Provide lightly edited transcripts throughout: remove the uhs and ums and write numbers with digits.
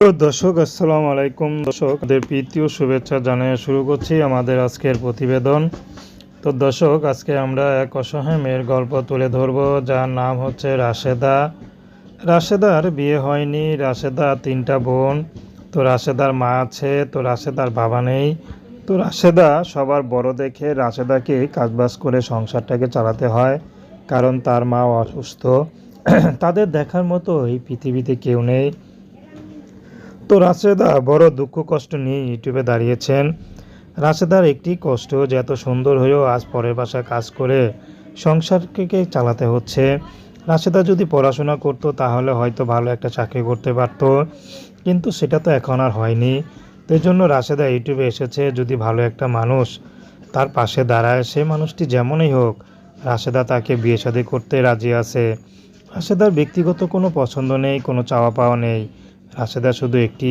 তো দর্শক আসসালামু আলাইকুম। দর্শকদের প্রীতি ও শুভেচ্ছা জানিয়ে শুরু করছি আমাদের আজকের প্রতিবেদন। তো দর্শক, আজকে আমরা এক অসহায় মেয়ের গল্প তুলে ধরব, যার নাম হচ্ছে রাশেদা। রাশেদার বিয়ে হয়নি। রাশেদা তিনটা বোন। তো রাশেদার মা আছে, তো রাশেদার বাবা নেই। তো রাশেদা সবার বড় দেখে রাশেদাকে কাজবাজ করে সংসারটাকে চালাতে হয়, কারণ তার মা অসুস্থ। তাদের দেখার মতো এই পৃথিবীতে কেউ নেই। তো রাশেদা বড় দুঃখ কষ্ট নিয়ে ইউটিউবে দাঁড়িয়েছেন। রাশেদার একটি কষ্ট যে এত সুন্দর হয়েও আজ পরের বাসায় কাজ করে সংসারকে চালাতে হচ্ছে। রাশেদা যদি পড়াশোনা করতো তাহলে হয়তো ভালো একটা চাকরি করতে পারতো, কিন্তু সেটা তো এখন আর হয়নি। তো এই জন্য রাশেদা ইউটিউবে এসেছে, যদি ভালো একটা মানুষ তার পাশে দাঁড়ায়, সে মানুষটি যেমনই হোক, রাশেদা তাকে বিয়ে শাদী করতে রাজি আছে। রাশেদার ব্যক্তিগত কোনো পছন্দ নেই, কোনো চাওয়া পাওয়া নেই। রাশেদা শুধু একটি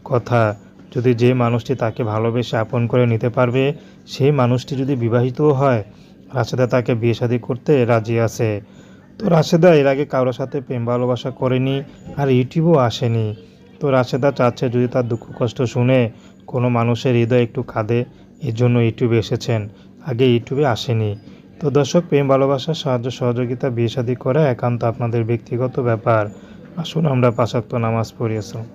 কথা, যদি যে মানুষটি তাকে ভালোবেসে আপন করে নিতে পারবে, সেই মানুষটি যদি বিবাহিতও হয়, রাশেদা তাকে বিয়ে শাদী করতে রাজি আছে। তো রাশেদা এর আগে কারোর সাথে প্রেম ভালোবাসা করেনি, আর ইউটিউবও আসেনি। তো রাশেদা চাচ্ছে যদি তার দুঃখ কষ্ট শুনে কোনো মানুষের হৃদয় একটু কাঁদে, এর জন্য ইউটিউবে এসেছেন, আগে ইউটিউবে আসেনি। তো দর্শক, প্রেম ভালোবাসা, সাহায্য সহযোগিতা, বিয়ে শাদী করা একান্ত আপনাদের ব্যক্তিগত ব্যাপার। আসুন আমরা ৫ ওয়াক্ত নামাজ পড়ি। আসসালাম।